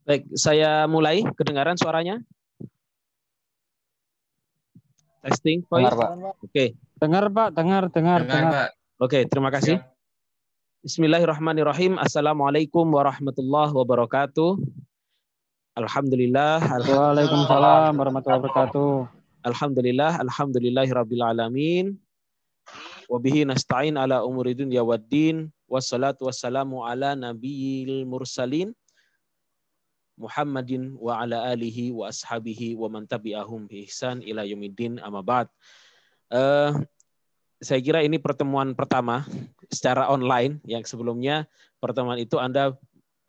Baik, saya mulai. Kedengaran suaranya? Testing voice. Dengar, Pak. Oke. Dengar, Pak. Dengar. Pak. Oke, terima kasih. Siap. Bismillahirrahmanirrahim. Assalamualaikum warahmatullahi wabarakatuh. Alhamdulillah. Waalaikumsalam warahmatullahi wabarakatuh. Alhamdulillahirabbil alamin. Wa bihi nasta'in ala umuri dunya waddin. Wassalatu wassalamu ala nabiyil mursalin. Muhammadin wa ala alihi wa ashabihi wa man tabi'ahum bi ihsan ila yaumiddin, amma ba'd. Saya kira ini pertemuan pertama secara online. Yang sebelumnya pertemuan itu Anda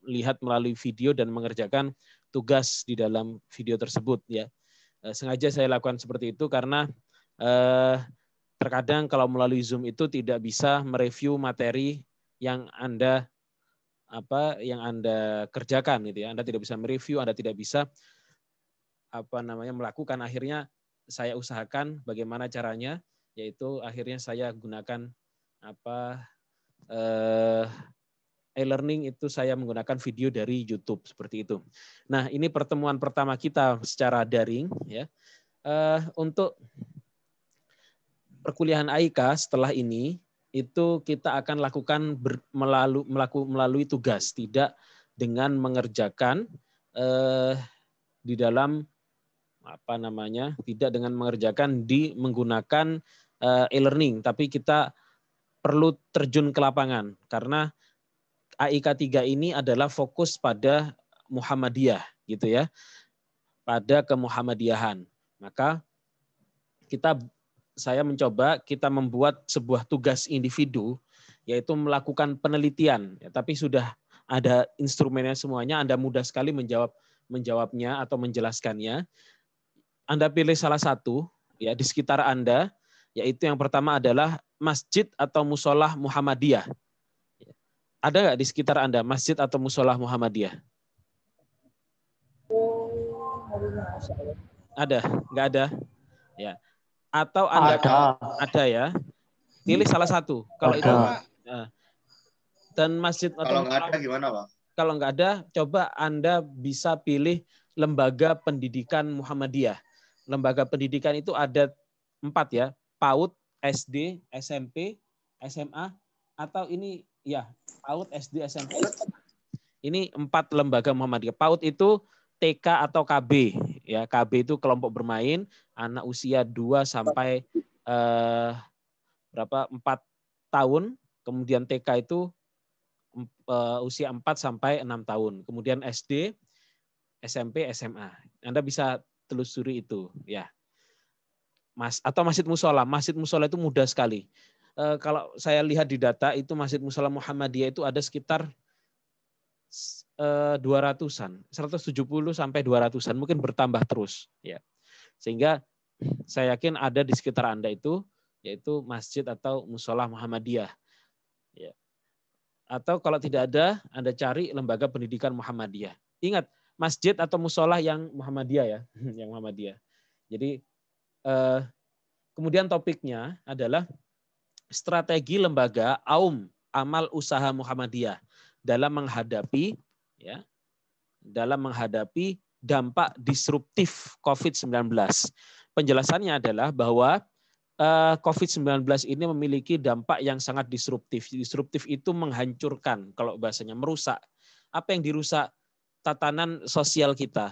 lihat melalui video dan mengerjakan tugas di dalam video tersebut, ya. Sengaja saya lakukan seperti itu karena terkadang kalau melalui Zoom itu tidak bisa mereview materi yang Anda kerjakan, gitu ya. Anda tidak bisa mereview, Anda tidak bisa melakukan. Akhirnya saya usahakan bagaimana caranya, yaitu akhirnya saya gunakan e-learning itu saya menggunakan video dari YouTube seperti itu. Nah, ini pertemuan pertama kita secara daring, ya. Untuk perkuliahan AIK setelah ini itu kita akan lakukan melalui tugas, tidak dengan mengerjakan di dalam tidak dengan mengerjakan menggunakan e-learning, tapi kita perlu terjun ke lapangan karena AIK 3 ini adalah fokus pada Muhammadiyah, gitu ya, pada kemuhammadiyahan. Maka saya mencoba kita membuat sebuah tugas individu, yaitu melakukan penelitian, ya, tapi sudah ada instrumennya semuanya. Anda mudah sekali menjawabnya atau menjelaskannya. Anda pilih salah satu, ya, di sekitar Anda, yaitu yang pertama adalah masjid atau musolah Muhammadiyah. Ada nggak di sekitar Anda masjid atau musolah Muhammadiyah? Ada? Nggak ada? Ya. Atau Anda ada, ya. Pilih salah satu. Kalau itu dan masjid atau kalau nggak ada gimana, Pak? Kalau nggak ada, coba Anda bisa pilih lembaga pendidikan Muhammadiyah. Lembaga pendidikan itu ada 4, ya. PAUD, SD, SMP, SMA, atau ini, ya, PAUD, SD, SMP. Ini 4 lembaga Muhammadiyah. PAUD itu TK atau KB, ya. KB itu kelompok bermain, anak usia 2 sampai 4 tahun. Kemudian TK itu usia 4 sampai 6 tahun. Kemudian SD, SMP, SMA. Anda bisa telusuri itu, ya. Atau masjid musola. Masjid musola itu mudah sekali. Kalau saya lihat di data itu masjid musola Muhammadiyah itu ada sekitar 200-an, 170 sampai 200-an, mungkin bertambah terus, ya. Sehingga saya yakin ada di sekitar Anda itu, yaitu masjid atau musola Muhammadiyah, ya. Atau kalau tidak ada, Anda cari lembaga pendidikan Muhammadiyah. Ingat, masjid atau musola yang Muhammadiyah, ya, yang Muhammadiyah. Jadi kemudian topiknya adalah strategi lembaga amal usaha Muhammadiyah dalam menghadapi, ya, dampak disruptif COVID-19. Penjelasannya adalah bahwa COVID-19 ini memiliki dampak yang sangat disruptif. Disruptif itu menghancurkan, kalau bahasanya merusak. Apa yang dirusak? Tatanan sosial kita.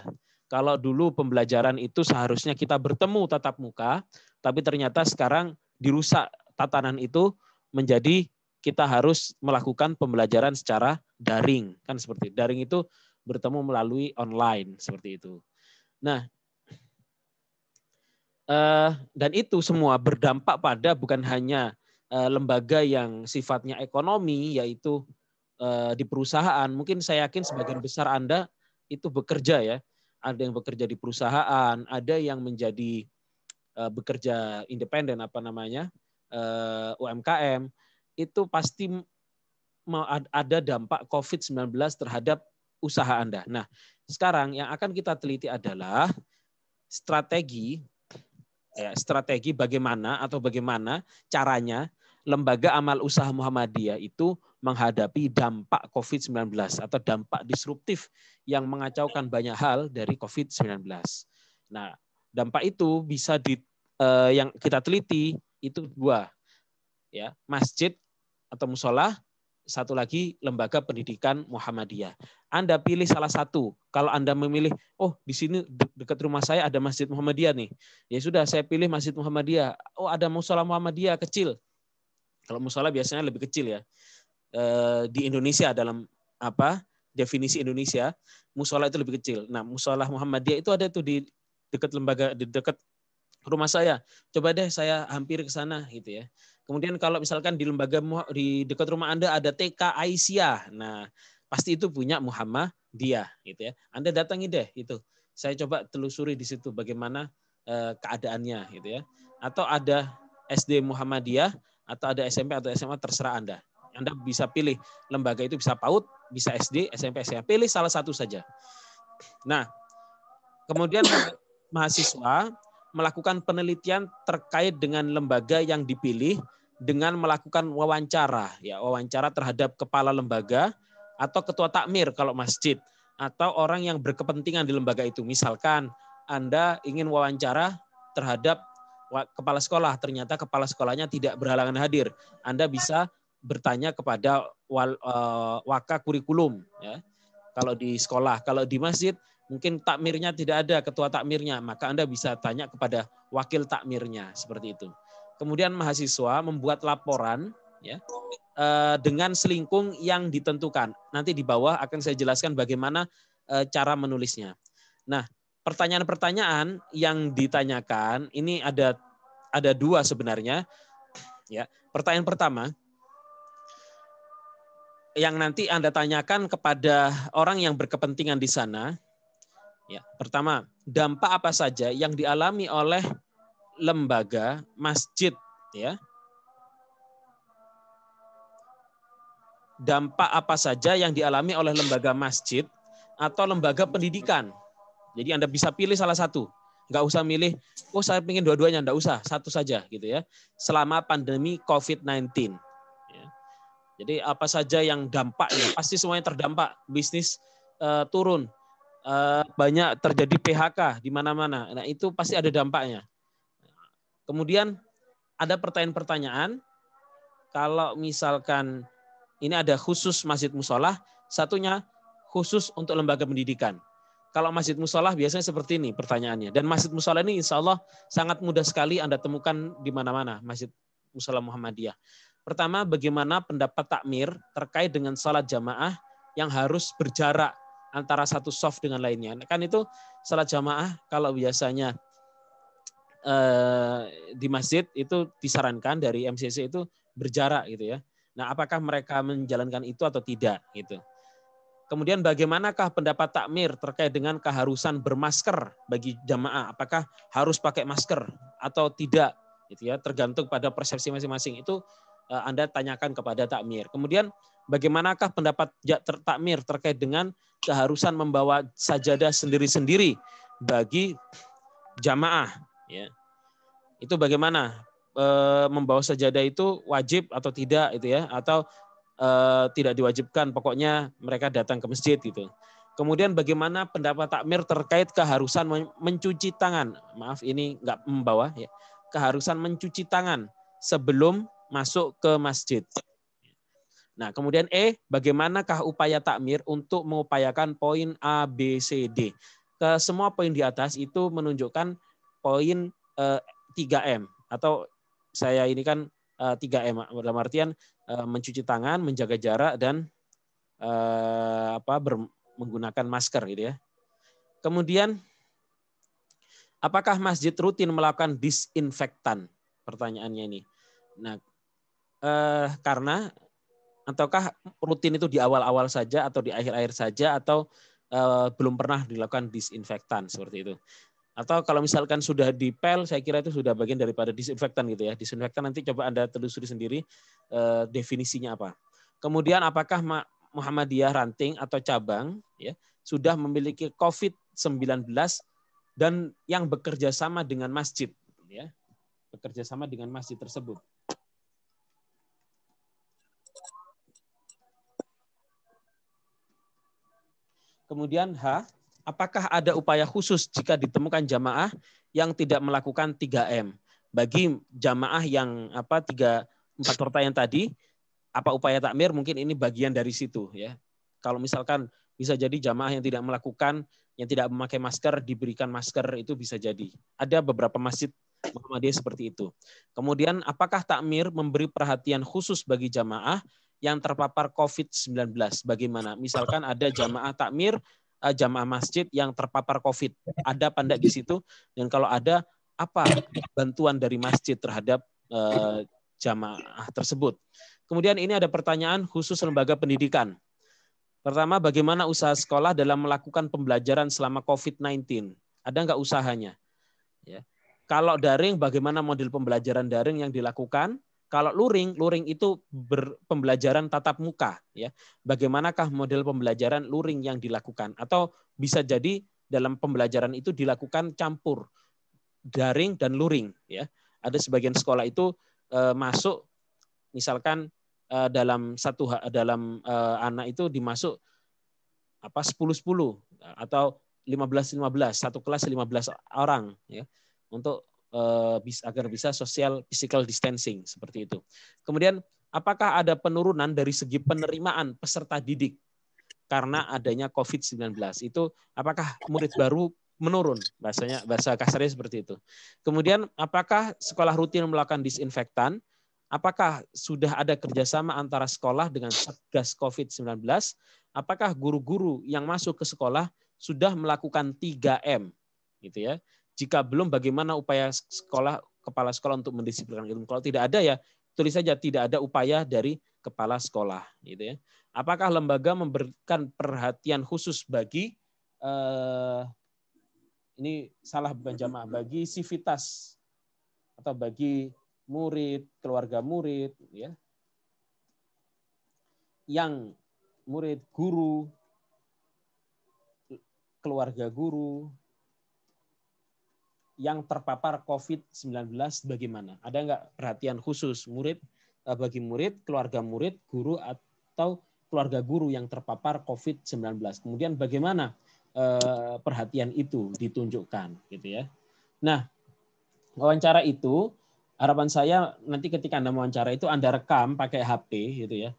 Kalau dulu pembelajaran itu seharusnya kita bertemu tatap muka, tapi ternyata sekarang dirusak tatanan itu menjadi kita harus melakukan pembelajaran secara daring. Kan seperti daring itu bertemu melalui online, seperti itu. Nah, dan itu semua berdampak pada bukan hanya lembaga yang sifatnya ekonomi, yaitu di perusahaan. Mungkin saya yakin sebagian besar Anda itu bekerja, ya. Ada yang bekerja di perusahaan, ada yang menjadi bekerja independen, UMKM. Itu pasti ada dampak COVID-19 terhadap usaha Anda. Nah, sekarang yang akan kita teliti adalah strategi bagaimana caranya lembaga amal usaha Muhammadiyah itu menghadapi dampak COVID-19 atau dampak disruptif yang mengacaukan banyak hal dari COVID-19. Nah, dampak itu bisa yang kita teliti itu dua, ya, masjid atau musola, satu lagi lembaga pendidikan Muhammadiyah. Anda pilih salah satu. Kalau Anda memilih, oh di sini dekat rumah saya ada Masjid Muhammadiyah nih, ya sudah saya pilih Masjid Muhammadiyah. Oh ada musola Muhammadiyah kecil. Kalau musola biasanya lebih kecil ya. Di Indonesia dalam definisi Indonesia, musola itu lebih kecil. Nah, musola Muhammadiyah itu ada tuh di dekat lembaga, di dekat rumah saya. Coba deh saya hampir ke sana gitu ya. Kemudian kalau misalkan di lembaga di dekat rumah Anda ada TK Aisyah. Nah, pasti itu punya Muhammadiyah gitu ya. Anda datangi deh itu. Saya coba telusuri di situ bagaimana keadaannya gitu ya. Atau ada SD Muhammadiyah atau ada SMP atau SMA, terserah Anda. Anda bisa pilih lembaga itu, bisa PAUD, bisa SD, SMP, SMA. Pilih salah satu saja. Nah, kemudian mahasiswa melakukan penelitian terkait dengan lembaga yang dipilih dengan melakukan wawancara, ya, wawancara terhadap kepala lembaga atau ketua takmir kalau masjid, atau orang yang berkepentingan di lembaga itu. Misalkan Anda ingin wawancara terhadap kepala sekolah, ternyata kepala sekolahnya tidak berhalangan hadir. Anda bisa bertanya kepada waka kurikulum, ya. Kalau di sekolah, kalau di masjid mungkin takmirnya tidak ada, ketua takmirnya, maka Anda bisa tanya kepada wakil takmirnya, seperti itu. Kemudian mahasiswa membuat laporan, ya, dengan selingkung yang ditentukan. Nanti di bawah akan saya jelaskan bagaimana cara menulisnya. Nah, pertanyaan-pertanyaan yang ditanyakan ini ada dua sebenarnya. Ya, pertanyaan pertama yang nanti Anda tanyakan kepada orang yang berkepentingan di sana. Ya, pertama, dampak apa saja yang dialami oleh lembaga masjid, ya? Dampak apa saja yang dialami oleh lembaga masjid atau lembaga pendidikan. Jadi Anda bisa pilih salah satu. Nggak usah milih, oh saya ingin dua-duanya, nggak usah, satu saja gitu ya. Selama pandemi COVID-19. Ya. Jadi apa saja yang dampaknya, pasti semuanya terdampak. Bisnis turun, banyak terjadi PHK di mana-mana. Nah itu pasti ada dampaknya. Kemudian ada pertanyaan-pertanyaan, kalau misalkan ini ada khusus masjid musola, satunya khusus untuk lembaga pendidikan. Kalau masjid musola biasanya seperti ini pertanyaannya. Dan masjid musola ini insya Allah sangat mudah sekali Anda temukan di mana-mana, masjid musola Muhammadiyah. Pertama, bagaimana pendapat takmir terkait dengan salat jamaah yang harus berjarak antara satu shaf dengan lainnya. Kan itu salat jamaah kalau biasanya di masjid itu disarankan dari MCC itu berjarak gitu ya. Nah, apakah mereka menjalankan itu atau tidak gitu. Kemudian bagaimanakah pendapat takmir terkait dengan keharusan bermasker bagi jamaah? Apakah harus pakai masker atau tidak? Gitu ya, tergantung pada persepsi masing-masing. Itu Anda tanyakan kepada takmir. Kemudian bagaimanakah pendapat takmir terkait dengan keharusan membawa sajadah sendiri-sendiri bagi jamaah? Ya. Itu bagaimana? Membawa sajadah itu wajib atau tidak itu ya, atau tidak diwajibkan, pokoknya mereka datang ke masjid gitu. Kemudian bagaimana pendapat takmir terkait keharusan mencuci tangan? Maaf ini nggak membawa ya. Keharusan mencuci tangan sebelum masuk ke masjid. Nah, kemudian bagaimanakah upaya takmir untuk mengupayakan poin A, B, C, D? Ke semua poin di atas itu menunjukkan poin 3M atau saya ini kan 3M dalam artian mencuci tangan, menjaga jarak, dan menggunakan masker gitu ya. Kemudian apakah masjid rutin melakukan disinfektan? Pertanyaannya ini. Nah, karena ataukah rutin itu di awal-awal saja atau di akhir-akhir saja atau belum pernah dilakukan disinfektan seperti itu. Atau kalau misalkan sudah dipel, saya kira itu sudah bagian daripada disinfektan gitu ya. Disinfektan nanti coba Anda telusuri sendiri definisinya apa. Kemudian apakah Muhammadiyah ranting atau cabang ya sudah memiliki COVID-19 dan yang bekerja sama dengan masjid ya. Bekerja sama dengan masjid tersebut. Kemudian H, apakah ada upaya khusus jika ditemukan jamaah yang tidak melakukan 3M? Bagi jamaah yang 4 pertanyaan tadi, apa upaya takmir? Mungkin ini bagian dari situ ya. Kalau misalkan bisa jadi jamaah yang tidak melakukan, yang tidak memakai masker diberikan masker, itu bisa jadi. Ada beberapa masjid Muhammadiyah seperti itu. Kemudian apakah takmir memberi perhatian khusus bagi jamaah yang terpapar COVID-19? Bagaimana? Misalkan ada jamaah takmir, jamaah masjid yang terpapar COVID. Ada apa enggak di situ? Dan kalau ada, apa bantuan dari masjid terhadap jamaah tersebut? Kemudian ini ada pertanyaan khusus lembaga pendidikan. Pertama, bagaimana usaha sekolah dalam melakukan pembelajaran selama COVID-19? Ada nggak usahanya? Ya. Kalau daring, bagaimana model pembelajaran daring yang dilakukan? Kalau luring itu pembelajaran tatap muka. Ya. Bagaimanakah model pembelajaran luring yang dilakukan? Atau bisa jadi dalam pembelajaran itu dilakukan campur daring dan luring. Ya. Ada sebagian sekolah itu masuk, misalkan dalam anak itu dimasuk 10-10 atau 15-15, satu kelas 15 orang ya, untuk agar bisa social physical distancing seperti itu. Kemudian apakah ada penurunan dari segi penerimaan peserta didik karena adanya COVID-19? Itu apakah murid baru menurun, bahasa kasarnya seperti itu. Kemudian apakah sekolah rutin melakukan disinfektan? Apakah sudah ada kerjasama antara sekolah dengan Satgas COVID-19? Apakah guru-guru yang masuk ke sekolah sudah melakukan 3M? Gitu ya. Jika belum, bagaimana upaya kepala sekolah untuk mendisiplinkan ilmu? Kalau tidak ada, ya tulis saja tidak ada upaya dari kepala sekolah. Gitu ya. Apakah lembaga memberikan perhatian khusus bagi ini salah bukan jamaah, bagi sivitas atau bagi murid, keluarga murid, ya, yang murid, guru, keluarga guru yang terpapar COVID-19 bagaimana? Ada nggak perhatian khusus bagi murid, keluarga murid, guru atau keluarga guru yang terpapar COVID-19? Kemudian bagaimana perhatian itu ditunjukkan, gitu ya? Nah, wawancara itu, harapan saya nanti ketika Anda wawancara itu Anda rekam pakai HP gitu ya.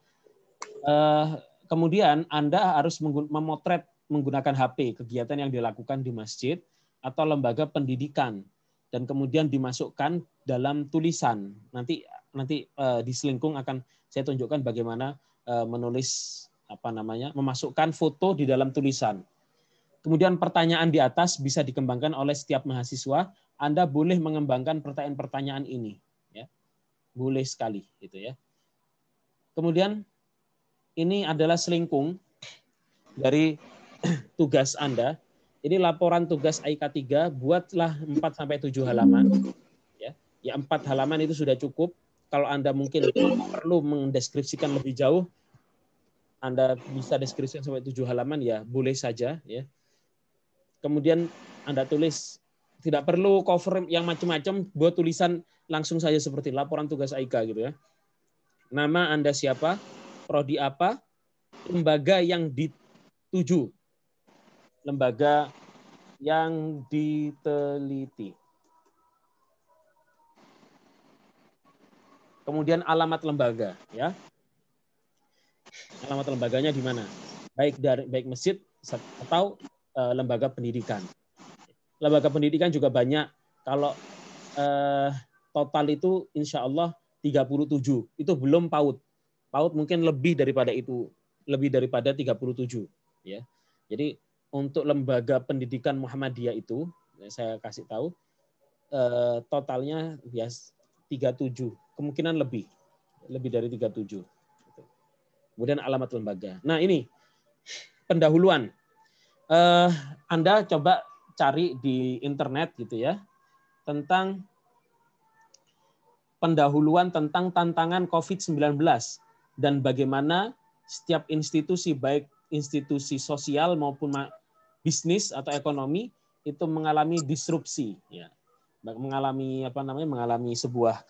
Kemudian Anda harus memotret menggunakan HP kegiatan yang dilakukan di masjid atau lembaga pendidikan, dan kemudian dimasukkan dalam tulisan. Nanti di Selingkung akan saya tunjukkan bagaimana menulis memasukkan foto di dalam tulisan. Kemudian pertanyaan di atas bisa dikembangkan oleh setiap mahasiswa. Anda boleh mengembangkan pertanyaan-pertanyaan ini, ya, boleh sekali, gitu ya. Kemudian ini adalah selingkung dari tugas Anda. Ini laporan tugas AIK 3, buatlah 4-7 halaman. Ya, 4 halaman itu sudah cukup. Kalau Anda mungkin perlu mendeskripsikan lebih jauh, Anda bisa deskripsikan sampai 7 halaman, ya boleh saja. Ya. Kemudian Anda tulis, tidak perlu cover yang macam-macam, buat tulisan langsung saja seperti laporan tugas AIK gitu ya. Nama Anda siapa, prodi apa, lembaga yang dituju, lembaga yang diteliti. Kemudian alamat lembaga, ya. Alamat lembaganya di mana? Baik masjid atau lembaga pendidikan. Lembaga pendidikan juga banyak. Kalau total itu insya Allah 37. Itu belum PAUD. PAUD mungkin lebih daripada itu, lebih daripada 37. Ya. Jadi untuk lembaga pendidikan Muhammadiyah itu, saya kasih tahu, totalnya 37. Kemungkinan lebih dari 37. Kemudian alamat lembaga. Nah ini pendahuluan. Anda coba cari di internet gitu ya, tentang pendahuluan tentang tantangan COVID-19 dan bagaimana setiap institusi, baik institusi sosial maupun bisnis atau ekonomi, itu mengalami disrupsi, ya, mengalami sebuah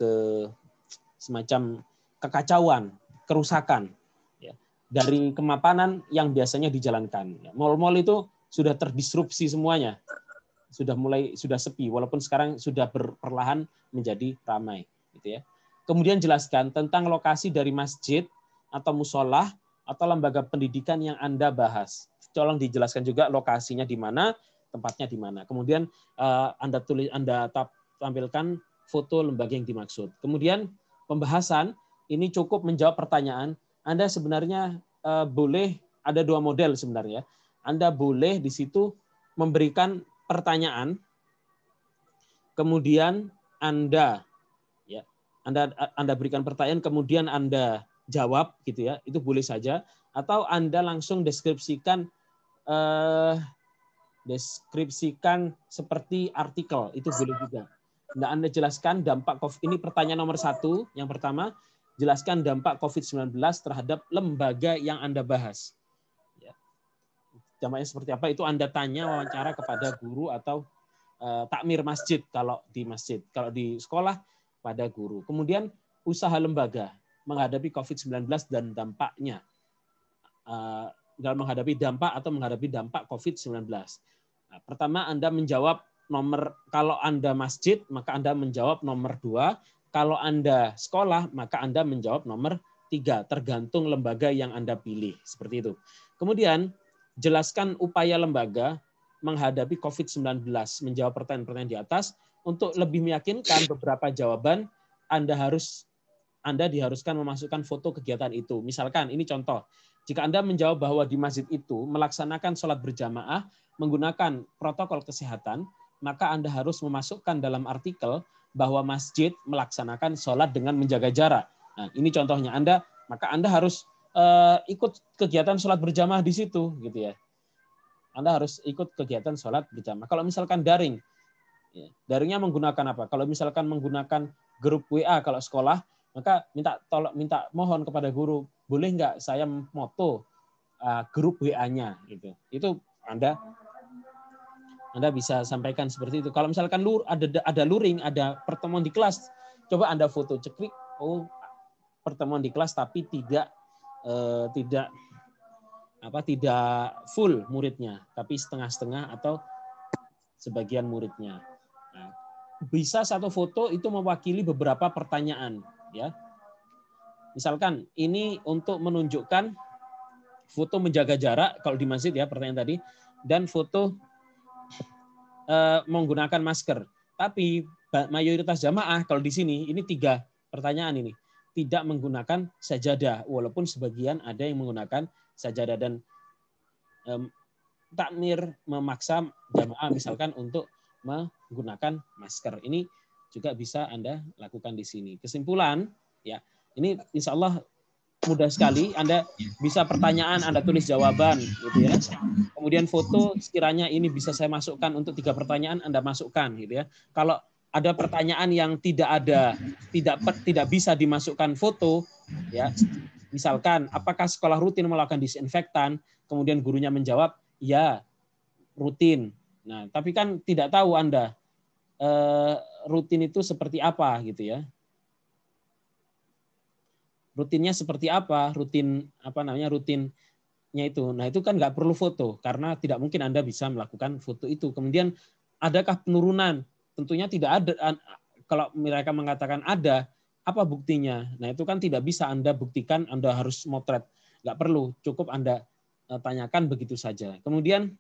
semacam kekacauan, kerusakan, ya, dari kemapanan yang biasanya dijalankan. Mal-mal itu sudah terdisrupsi semuanya, sudah sepi, walaupun sekarang sudah perlahan menjadi ramai, gitu ya. Kemudian jelaskan tentang lokasi dari masjid atau musola atau lembaga pendidikan yang Anda bahas. Tolong dijelaskan juga lokasinya di mana, tempatnya di mana. Kemudian Anda tampilkan foto lembaga yang dimaksud. Kemudian pembahasan ini cukup menjawab pertanyaan. Anda sebenarnya boleh ada dua model sebenarnya. Anda boleh di situ memberikan pertanyaan, kemudian Anda berikan pertanyaan, kemudian Anda jawab, gitu ya. Itu boleh saja. Atau Anda langsung deskripsikan seperti artikel, itu boleh juga. Anda jelaskan dampak COVID ini. Pertanyaan nomor 1 yang pertama, jelaskan dampak COVID-19 terhadap lembaga yang Anda bahas. Ya. Dampaknya seperti apa? Itu Anda tanya, wawancara kepada guru atau takmir masjid kalau di masjid. Kalau di sekolah, pada guru. Kemudian usaha lembaga menghadapi COVID-19 dan dampaknya. Dalam menghadapi dampak atau menghadapi dampak COVID-19. Nah, pertama Anda menjawab kalau Anda masjid, maka Anda menjawab nomor 2. Kalau Anda sekolah, maka Anda menjawab nomor 3, tergantung lembaga yang Anda pilih. Seperti itu. Kemudian, jelaskan upaya lembaga menghadapi COVID-19, menjawab pertanyaan-pertanyaan di atas. Untuk lebih meyakinkan beberapa jawaban, Anda diharuskan memasukkan foto kegiatan itu. Misalkan, ini contoh. Jika Anda menjawab bahwa di masjid itu melaksanakan sholat berjamaah menggunakan protokol kesehatan, maka Anda harus memasukkan dalam artikel bahwa masjid melaksanakan sholat dengan menjaga jarak. Nah, ini contohnya. Maka Anda harus ikut kegiatan sholat berjamaah di situ, gitu ya. Anda harus ikut kegiatan sholat berjamaah. Kalau misalkan daring, daringnya menggunakan apa? Kalau misalkan menggunakan grup WA kalau sekolah, maka minta mohon kepada guru, boleh nggak saya moto grup WA-nya, gitu. Itu Anda bisa sampaikan seperti itu. Kalau misalkan ada luring, ada pertemuan di kelas, coba Anda foto ceklik, pertemuan di kelas tapi tidak full muridnya, tapi setengah-setengah atau sebagian muridnya. Nah, bisa satu foto itu mewakili beberapa pertanyaan, ya. Misalkan ini untuk menunjukkan foto menjaga jarak kalau di masjid, ya, pertanyaan tadi, dan foto menggunakan masker. Tapi mayoritas jamaah kalau di sini ini 3 pertanyaan ini tidak menggunakan sajadah, walaupun sebagian ada yang menggunakan sajadah, dan takmir memaksa jamaah misalkan untuk menggunakan masker. Ini juga bisa Anda lakukan di sini. Kesimpulan, ya, ini insya Allah mudah sekali. Anda bisa pertanyaan, Anda tulis jawaban, gitu ya. Kemudian foto, sekiranya ini bisa saya masukkan untuk 3 pertanyaan, Anda masukkan, gitu ya. Kalau ada pertanyaan yang tidak bisa dimasukkan foto, ya. Misalkan, apakah sekolah rutin melakukan disinfektan? Kemudian gurunya menjawab, ya, rutin. Nah, tapi kan tidak tahu Anda rutin itu seperti apa, gitu ya. Rutinnya seperti apa? Rutinnya itu. Nah, itu kan nggak perlu foto karena tidak mungkin Anda bisa melakukan foto itu. Kemudian adakah penurunan? Tentunya tidak ada. Kalau mereka mengatakan ada, apa buktinya? Nah, itu kan tidak bisa Anda buktikan, Anda harus motret. Nggak perlu, cukup Anda tanyakan begitu saja. Kemudian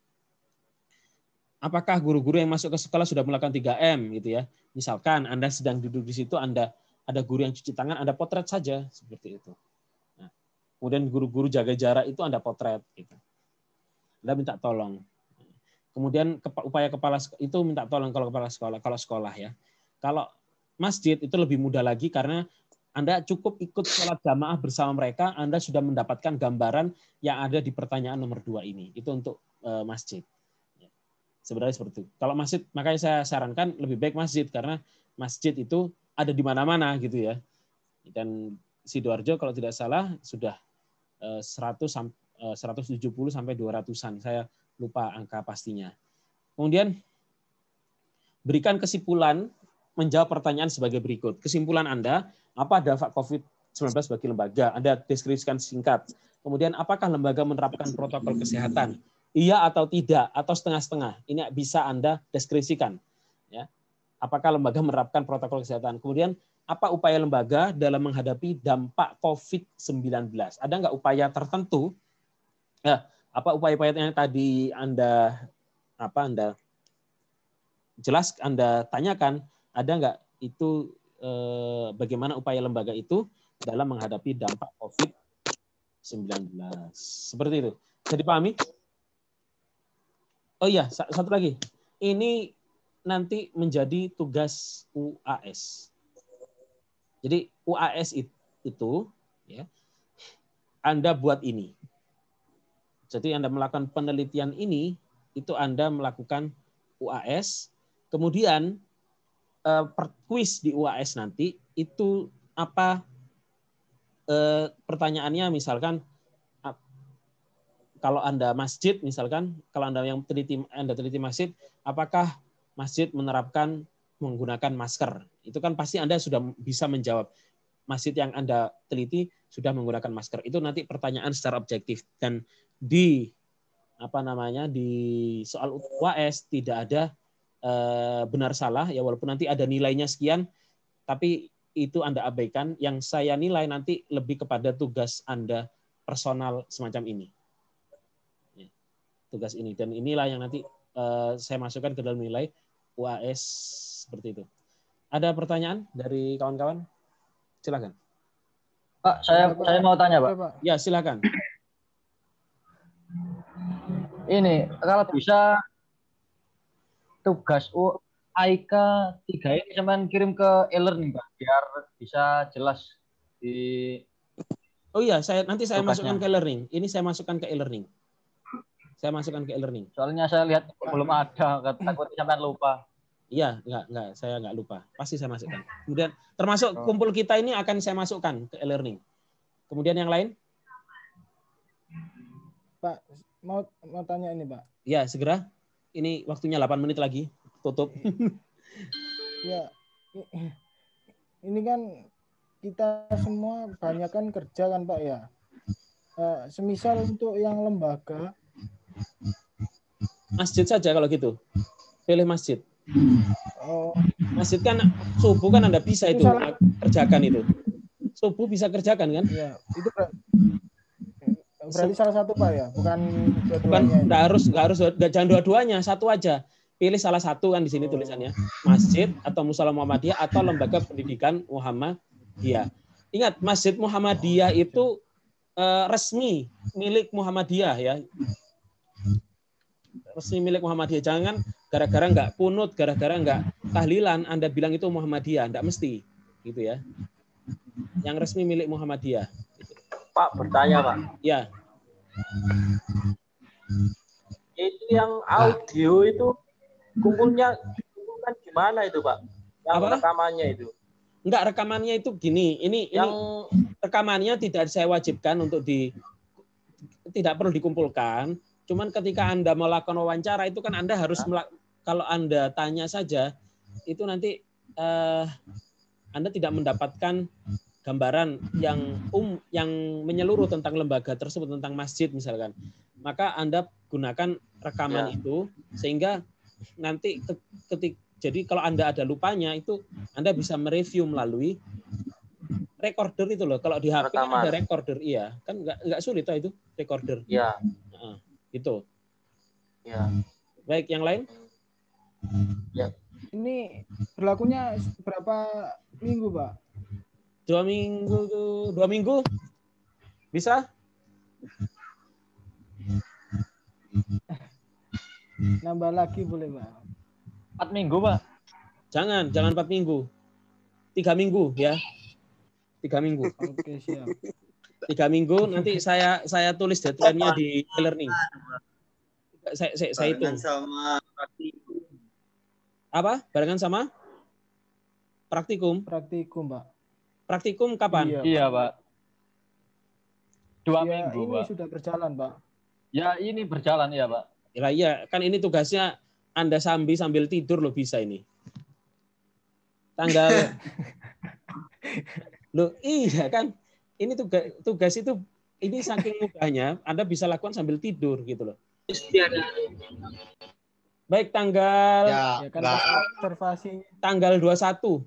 apakah guru-guru yang masuk ke sekolah sudah melakukan 3M, gitu ya. Misalkan Anda sedang duduk di situ, ada guru yang cuci tangan, Anda potret saja seperti itu. Nah, kemudian guru-guru jaga jarak itu Anda potret, gitu. Anda minta tolong. Kemudian upaya kepala itu minta tolong kalau kepala sekolah, kalau sekolah, ya. Kalau masjid itu lebih mudah lagi karena Anda cukup ikut sholat jamaah bersama mereka, Anda sudah mendapatkan gambaran yang ada di pertanyaan nomor 2 ini. Itu untuk masjid. Sebenarnya seperti itu. Kalau masjid, makanya saya sarankan lebih baik masjid karena masjid itu ada di mana-mana, gitu ya. Dan Sidoarjo kalau tidak salah sudah 170 sampai 200-an. Saya lupa angka pastinya. Kemudian berikan kesimpulan menjawab pertanyaan sebagai berikut. Kesimpulan Anda, apa dampak COVID-19 bagi lembaga. Anda deskripsikan singkat. Kemudian apakah lembaga menerapkan protokol kesehatan? Iya atau tidak atau setengah-setengah. Ini bisa Anda deskripsikan. Ya. Apakah lembaga menerapkan protokol kesehatan? Kemudian apa upaya lembaga dalam menghadapi dampak COVID-19? Ada nggak upaya tertentu? Ya, apa upaya-upaya yang tadi Anda tanyakan? Ada nggak itu bagaimana upaya lembaga itu dalam menghadapi dampak COVID-19? Seperti itu. Bisa dipahami? Oh iya, satu lagi. Ini nanti menjadi tugas UAS. Jadi UAS itu ya, Anda buat ini. Jadi Anda melakukan penelitian ini, itu Anda melakukan UAS. Kemudian kuis di UAS nanti itu apa pertanyaannya, misalkan kalau Anda masjid, misalkan kalau Anda teliti masjid, apakah masjid menerapkan menggunakan masker? Itu kan pasti Anda sudah bisa menjawab. Masjid yang Anda teliti sudah menggunakan masker. Itu nanti pertanyaan secara objektif, dan di di soal UAS tidak ada benar salah ya, walaupun nanti ada nilainya sekian, tapi itu Anda abaikan. Yang saya nilai nanti lebih kepada tugas Anda personal semacam ini. Tugas ini, dan inilah yang nanti saya masukkan ke dalam nilai UAS seperti itu. Ada pertanyaan dari kawan-kawan? Silakan. Pak, saya mau tanya, Pak. Ya, silakan. Ini kalau bisa tugas AIK 3 ini cuman kirim ke e-learning, Pak, biar bisa jelas di. Oh iya, nanti saya tugasnya. masukkan ke e-learning. Ini saya masukkan ke e-learning. Saya masukkan ke e-learning. Soalnya saya lihat belum ada, takut sampai lupa. Iya, enggak, saya enggak lupa. Pasti saya masukkan. Kemudian termasuk kumpul kita ini akan saya masukkan ke e-learning. Kemudian yang lain? Pak, mau tanya ini, Pak. Ya, segera. Ini waktunya 8 menit lagi. Tutup. Ya, ini kan kita semua banyak kan kerja kan, Pak, ya. Semisal untuk yang lembaga. Masjid saja kalau gitu. Pilih masjid. Oh. Masjid kan subuh kan Anda bisa itu kerjakan itu. Subuh bisa kerjakan kan? Iya, itu berarti salah satu, Pak, ya, bukan jangan dua-duanya, satu aja. Pilih salah satu kan di sini tulisannya. Masjid atau Mushola Muhammadiyah atau lembaga pendidikan Muhammadiyah. Ingat, Masjid Muhammadiyah itu resmi milik Muhammadiyah ya. Resmi milik Muhammadiyah. Jangan gara-gara nggak kunut, gara-gara nggak tahlilan, Anda bilang itu Muhammadiyah. Nggak mesti. Gitu ya. Yang resmi milik Muhammadiyah. Pak, bertanya, Pak. Ya. Itu yang audio itu kumpulkan gimana itu, Pak? Yang rekamannya itu. Enggak, rekamannya itu gini. Ini rekamannya tidak saya wajibkan untuk tidak perlu dikumpulkan. Cuman ketika Anda melakukan wawancara itu kan Anda harus kalau Anda tanya saja itu nanti Anda tidak mendapatkan gambaran yang menyeluruh tentang lembaga tersebut, tentang masjid misalkan. Maka Anda gunakan rekaman itu sehingga nanti jadi kalau Anda ada lupanya itu Anda bisa mereview melalui recorder itu loh. Kalau di HP kan ada recorder, iya. Kan enggak sulit itu recorder. Iya. Gitu. Ya. Baik, yang lain? Ya. Ini berlakunya berapa minggu, Pak? 2 minggu. 2 minggu? Bisa? Nambah lagi boleh, Pak? 4 minggu, Pak. Jangan 4 minggu. 3 minggu ya. 3 minggu. Oke, siap. 3 minggu nanti saya tulis deadline-nya di e-learning. Saya hitung. Sama praktikum. Apa? Barengan sama praktikum? Praktikum, Pak. Praktikum kapan? Iya, Pak. 2 minggu, ini Pak. Sudah berjalan, Pak. Ya, ini berjalan ya, Pak. Ya, iya, kan ini tugasnya Anda sambil tidur loh bisa ini. Tanggal Loh, iya kan? Ini tugas itu ini saking mudahnya Anda bisa lakukan sambil tidur gitu loh. Baik, tanggal Ya kan pas observasi. tanggal 21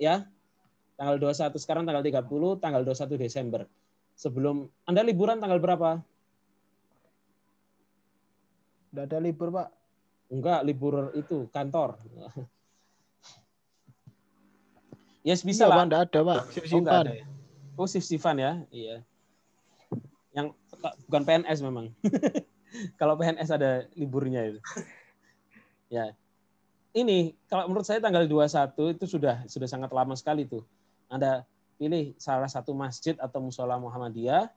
ya. Tanggal 21 sekarang tanggal 30, tanggal 21 Desember. Sebelum Anda liburan tanggal berapa? Udah ada libur, Pak. Enggak, libur itu kantor. Yes, bisa Iya, lah. Pak, enggak ada, Pak. Oh, enggak Shift-shiftan. ada ya. Oh, shift-shiftan ya. Iya. Yang bukan PNS memang. Kalau PNS ada liburnya itu. Ya. Ini kalau menurut saya tanggal 21 itu sudah sangat lama sekali tuh. Anda pilih salah satu masjid atau musola Muhammadiyah.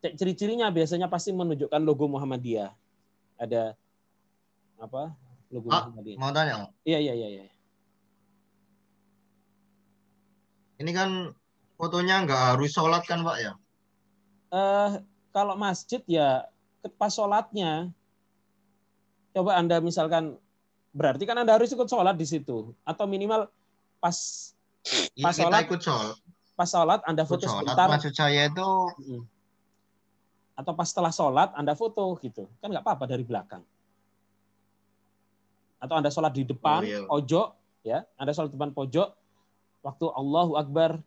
Ciri-cirinya biasanya pasti menunjukkan logo Muhammadiyah. Ada apa? Logo Muhammadiyah. Mau tanya. Iya. Ini kan fotonya nggak harus sholat kan Pak ya? Kalau masjid ya pas sholatnya. Coba Anda misalkan, berarti kan Anda harus ikut sholat di situ. Atau minimal pas sholat. Ikut sholat. Pas sholat Anda foto sholat, sebentar. maksud saya itu. Atau pas setelah sholat Anda foto gitu. Kan nggak apa-apa dari belakang. Atau Anda sholat di depan, pojok. Ya, Anda sholat di depan pojok. Waktu Allahu Akbar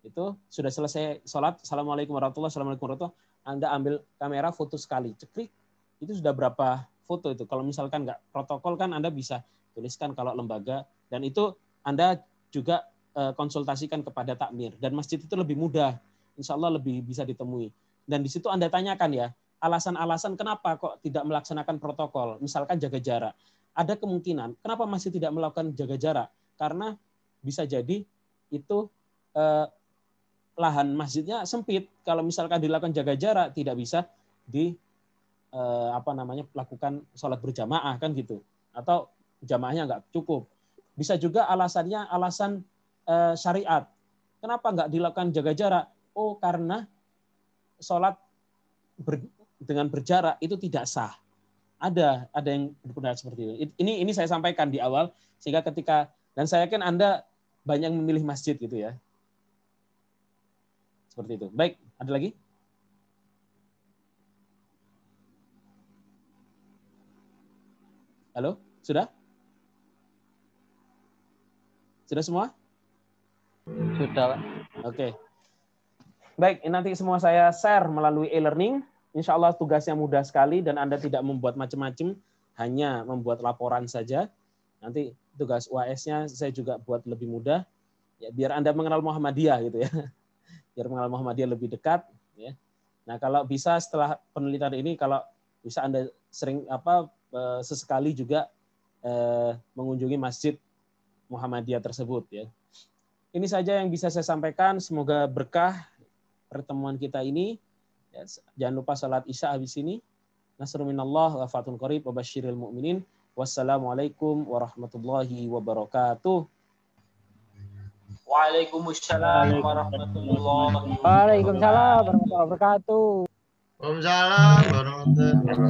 itu sudah selesai sholat, Assalamualaikum warahmatullahi wabarakatuh, Anda ambil kamera foto sekali, cekrik, itu sudah berapa foto itu. Kalau misalkan nggak protokol kan Anda bisa tuliskan kalau lembaga, dan itu Anda juga konsultasikan kepada takmir, dan masjid itu lebih mudah, insya Allah lebih bisa ditemui. Dan di situ Anda tanyakan ya, alasan-alasan kenapa kok tidak melaksanakan protokol, misalkan jaga jarak. Ada kemungkinan, kenapa masih tidak melakukan jaga jarak? Karena bisa jadi itu lahan masjidnya sempit. Kalau misalkan dilakukan jaga jarak tidak bisa lakukan sholat berjamaah kan gitu, atau jamaahnya nggak cukup. Bisa juga alasannya alasan syariat. Kenapa nggak dilakukan jaga jarak? Oh, karena sholat dengan berjarak itu tidak sah. Ada yang berpendapat seperti itu. Ini saya sampaikan di awal sehingga ketika, dan saya yakin Anda banyak memilih masjid gitu ya. Seperti itu. Baik, ada lagi? Halo, sudah? Sudah semua? Sudah, Pak. Oke. Baik, nanti semua saya share melalui e-learning. Insya Allah tugasnya mudah sekali dan Anda tidak membuat macam-macam, hanya membuat laporan saja. Nanti tugas UAS-nya saya juga buat lebih mudah, ya biar Anda mengenal Muhammadiyah gitu ya, biar mengenal Muhammadiyah lebih dekat. Ya. Nah kalau bisa setelah penelitian ini, kalau bisa Anda sering sesekali juga mengunjungi masjid Muhammadiyah tersebut. Ya. Ini saja yang bisa saya sampaikan. Semoga berkah pertemuan kita ini. Ya, jangan lupa salat Isya habis ini. Nasrun minallah wa fatun qarib wa basyiril mu'minin. Wassalamualaikum warahmatullahi wabarakatuh. Waalaikumsalam warahmatullahi wabarakatuh. Waalaikumsalam warahmatullahi wabarakatuh. Waalaikumsalam warahmatullahi wabarakatuh.